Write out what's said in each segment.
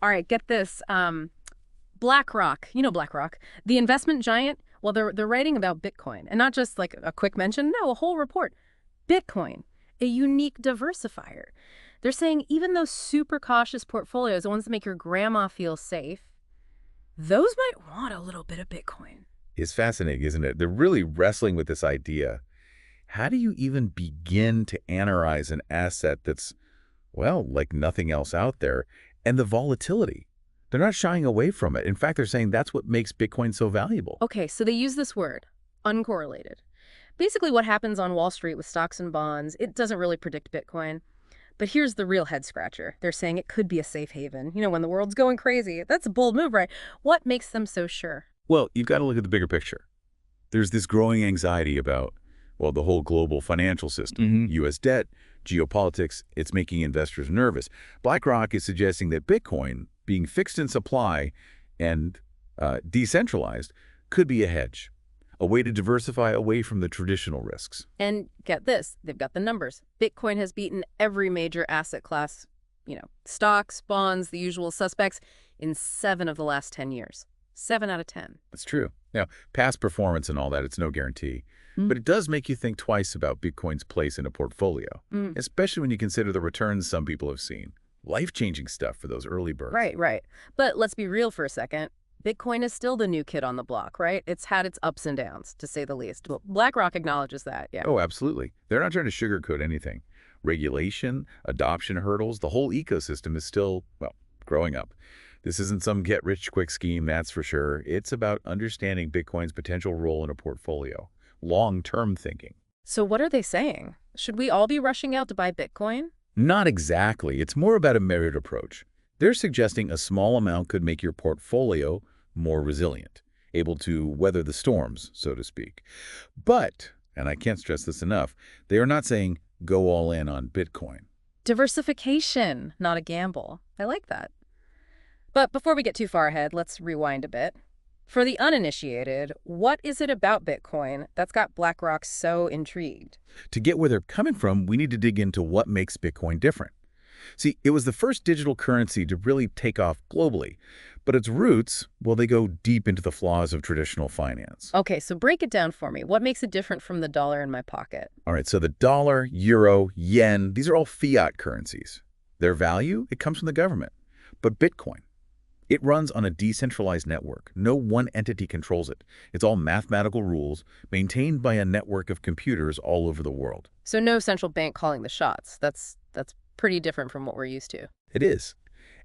All right, get this. BlackRock, you know BlackRock, the investment giant, well, they're writing about Bitcoin, and not just like a quick mention, no, a whole report. Bitcoin, a unique diversifier. They're saying even those super cautious portfolios, the ones that make your grandma feel safe, those might want a little bit of Bitcoin. It's fascinating, isn't it? They're really wrestling with this idea. How do you even begin to analyze an asset that's, well, like nothing else out there? And the volatility. They're not shying away from it. In fact, they're saying that's what makes Bitcoin so valuable. Okay, so they use this word, uncorrelated. Basically, what happens on Wall Street with stocks and bonds, it doesn't really predict Bitcoin. But here's the real head scratcher. They're saying it could be a safe haven. You know, when the world's going crazy. That's a bold move, right? What makes them so sure? Well, you've got to look at the bigger picture. There's this growing anxiety about, well, the whole global financial system, U.S. debt, geopolitics. It's making investors nervous. BlackRock is suggesting that Bitcoin, being fixed in supply and decentralized, could be a hedge, a way to diversify away from the traditional risks. And get this, they've got the numbers. Bitcoin has beaten every major asset class, stocks, bonds, the usual suspects, in 7 of the last 10 years. 7 out of 10. That's true. Now, past performance and all that, it's no guarantee. But it does make you think twice about Bitcoin's place in a portfolio, especially when you consider the returns some people have seen. Life-changing stuff for those early birds. Right. But let's be real for a second. Bitcoin is still the new kid on the block, right? It's had its ups and downs, to say the least. Well, BlackRock acknowledges that, yeah. Oh, absolutely. They're not trying to sugarcoat anything. Regulation, adoption hurdles, the whole ecosystem is still, well, growing up. This isn't some get-rich-quick scheme, that's for sure. It's about understanding Bitcoin's potential role in a portfolio. Long-term thinking. So what are they saying? Should we all be rushing out to buy Bitcoin? Not exactly. It's more about a measured approach. They're suggesting a small amount could make your portfolio more resilient, able to weather the storms, so to speak. But, and I can't stress this enough, they are not saying go all in on Bitcoin. Diversification, not a gamble. I like that. But before we get too far ahead, let's rewind a bit. For the uninitiated, what is it about Bitcoin that's got BlackRock so intrigued? To get where they're coming from, we need to dig into what makes Bitcoin different. See, it was the first digital currency to really take off globally, but its roots, well, they go deep into the flaws of traditional finance. Okay, so break it down for me. What makes it different from the dollar in my pocket? All right, so the dollar, euro, yen, these are all fiat currencies. Their value, it comes from the government. But Bitcoin, it runs on a decentralized network. No one entity controls it. It's all mathematical rules maintained by a network of computers all over the world. So no central bank calling the shots. That's pretty different from what we're used to. It is.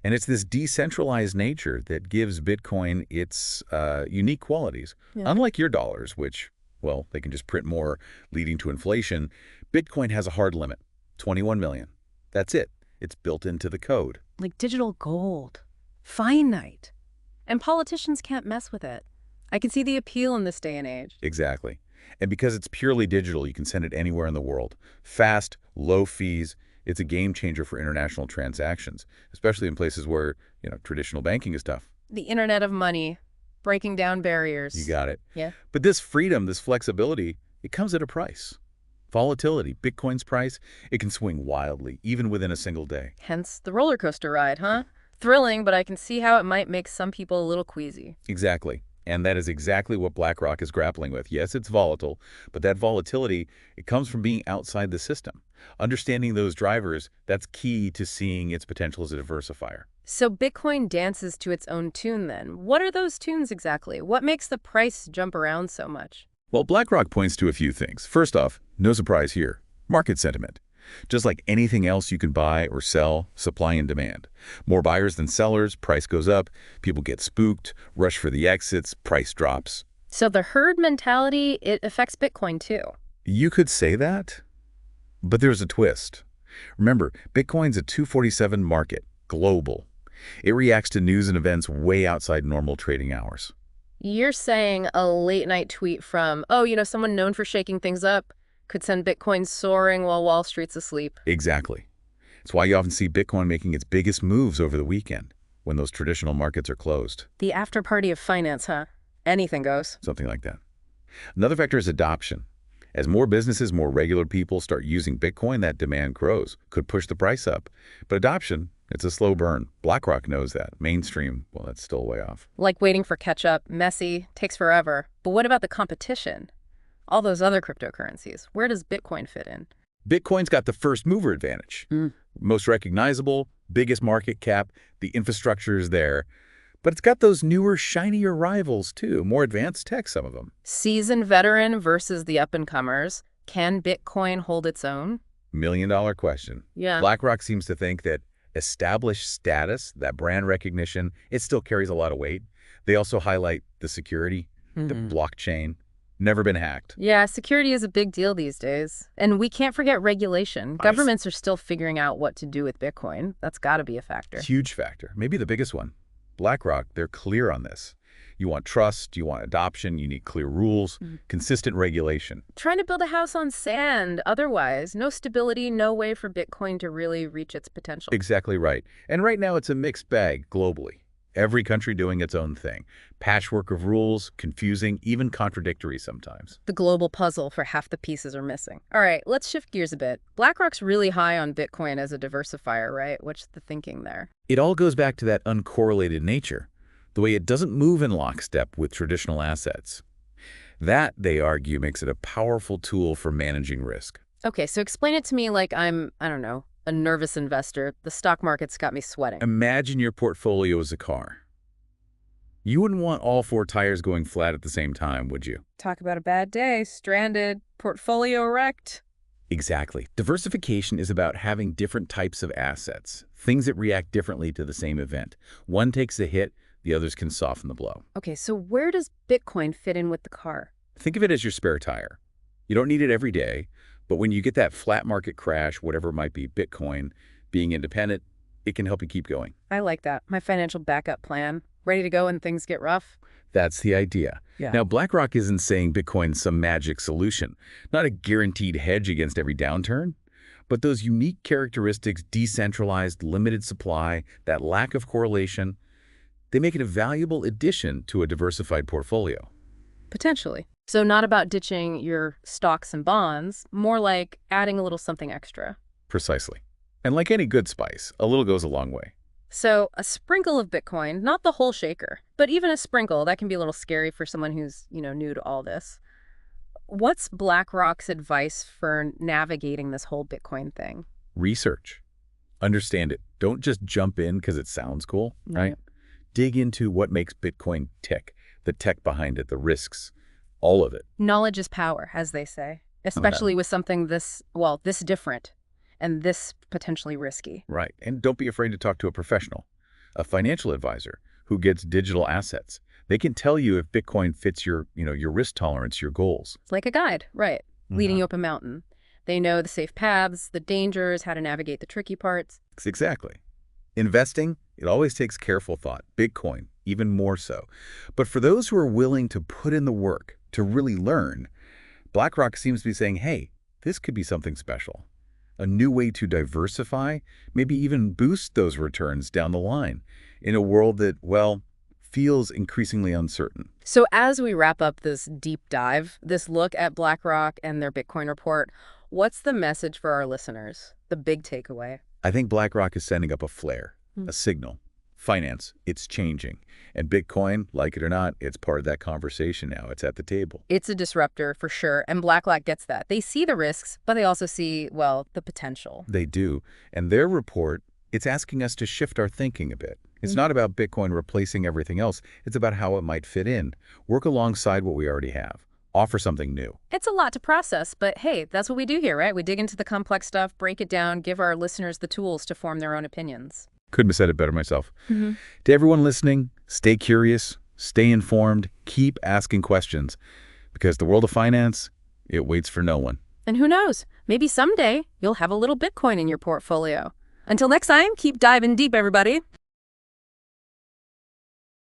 And it's this decentralized nature that gives Bitcoin its unique qualities. Yeah. Unlike your dollars, which, well, they can just print more, leading to inflation, Bitcoin has a hard limit, 21 million. That's it. It's built into the code. Like digital gold. Finite. And politicians can't mess with it. I can see the appeal in this day and age. Exactly. And because it's purely digital, you can send it anywhere in the world. Fast, low fees. It's a game changer for international transactions, especially in places where, traditional banking is tough. The internet of money, breaking down barriers. You got it. Yeah. But this freedom, this flexibility, it comes at a price. Volatility, Bitcoin's price, it can swing wildly, even within a single day. Hence the roller coaster ride, huh? Thrilling, but I can see how it might make some people a little queasy. Exactly. And that is exactly what BlackRock is grappling with. Yes, it's volatile, but that volatility, it comes from being outside the system. Understanding those drivers, that's key to seeing its potential as a diversifier. So Bitcoin dances to its own tune then. What are those tunes exactly? What makes the price jump around so much? Well, BlackRock points to a few things. First off, no surprise here, market sentiment. Just like anything else you can buy or sell, supply and demand. More buyers than sellers, price goes up, people get spooked, rush for the exits, price drops. So the herd mentality, it affects Bitcoin too. You could say that, but there's a twist. Remember, Bitcoin's a 247 market, global. It reacts to news and events way outside normal trading hours. You're saying a late night tweet from, someone known for shaking things up could send Bitcoin soaring while Wall Street's asleep. Exactly. It's why you often see Bitcoin making its biggest moves over the weekend, when those traditional markets are closed. The after party of finance, huh? Anything goes. Something like that. Another factor is adoption. As more businesses, more regular people start using Bitcoin, that demand grows, could push the price up. But adoption, It's a slow burn. BlackRock knows that. Mainstream, well, that's still way off. Like waiting for catch-up, messy, takes forever. But what about the competition? All those other cryptocurrencies. Where does Bitcoin fit in? Bitcoin's got the first mover advantage. Most recognizable, biggest market cap, the infrastructure is there. But it's got those newer, shinier rivals, too. More advanced tech, some of them. Seasoned veteran versus the up-and-comers. Can Bitcoin hold its own? $1 million question. Yeah. BlackRock seems to think that established status, that brand recognition, it still carries a lot of weight. They also highlight the security, the blockchain, never been hacked. Yeah, security is a big deal these days. And we can't forget regulation. Governments are still figuring out what to do with Bitcoin. That's got to be a factor. Huge factor, maybe the biggest one. BlackRock, they're clear on this. You want trust, you want adoption, you need clear rules, consistent regulation. Trying to build a house on sand. Otherwise, no stability, no way for Bitcoin to really reach its potential. Exactly right. And right now it's a mixed bag globally. Every country doing its own thing. Patchwork of rules, confusing, even contradictory sometimes. The global puzzle for half the pieces are missing. All right, let's shift gears a bit. BlackRock's really high on Bitcoin as a diversifier, right? What's the thinking there? It all goes back to that uncorrelated nature, the way it doesn't move in lockstep with traditional assets. That, they argue, makes it a powerful tool for managing risk. Okay, so explain it to me like I'm, I don't know, a nervous investor. The stock market's got me sweating. Imagine your portfolio as a car. You wouldn't want all 4 tires going flat at the same time, would you? Talk about a bad day. Stranded. Portfolio wrecked. Exactly. Diversification is about having different types of assets, things that react differently to the same event. One takes a hit, the others can soften the blow. Okay, so where does Bitcoin fit in with the car? Think of it as your spare tire. You don't need it every day, but when you get that flat market crash, whatever it might be, Bitcoin, being independent, it can help you keep going. I like that. My financial backup plan. Ready to go when things get rough. That's the idea. Yeah. Now, BlackRock isn't saying Bitcoin's some magic solution, not a guaranteed hedge against every downturn, but those unique characteristics, decentralized, limited supply, that lack of correlation, they make it a valuable addition to a diversified portfolio. Potentially. So not about ditching your stocks and bonds, more like adding a little something extra. Precisely. And like any good spice, a little goes a long way. So a sprinkle of Bitcoin, not the whole shaker, but even a sprinkle, that can be a little scary for someone who's, new to all this. What's BlackRock's advice for navigating this whole Bitcoin thing? Research. Understand it. Don't just jump in because it sounds cool, right? Dig into what makes Bitcoin tick, the tech behind it, the risks, all of it. Knowledge is power, as they say, especially with something this different and this potentially risky. Right. And don't be afraid to talk to a professional, a financial advisor who gets digital assets. They can tell you if Bitcoin fits your risk tolerance, your goals. It's like a guide, right, leading you up a mountain. They know the safe paths, the dangers, how to navigate the tricky parts. Exactly. Investing, it always takes careful thought. Bitcoin, even more so. But for those who are willing to put in the work, to really learn, BlackRock seems to be saying, hey, this could be something special. A new way to diversify, maybe even boost those returns down the line in a world that, well, feels increasingly uncertain. So as we wrap up this deep dive, this look at BlackRock and their Bitcoin report, what's the message for our listeners? The big takeaway? I think BlackRock is sending up a flare, a signal. Finance, it's changing. And Bitcoin, like it or not, it's part of that conversation now. It's at the table. It's a disruptor for sure, and BlackRock gets that. They see the risks, but they also see, the potential. They do. And their report, it's asking us to shift our thinking a bit. It's not about Bitcoin replacing everything else. It's about how it might fit in, work alongside what we already have, offer something new. It's a lot to process, but hey, that's what we do here, right? We dig into the complex stuff, break it down, give our listeners the tools to form their own opinions. Couldn't have said it better myself. To everyone listening, stay curious, stay informed, keep asking questions, because the world of finance, it waits for no one. And who knows, maybe someday you'll have a little Bitcoin in your portfolio. Until next time, keep diving deep, everybody.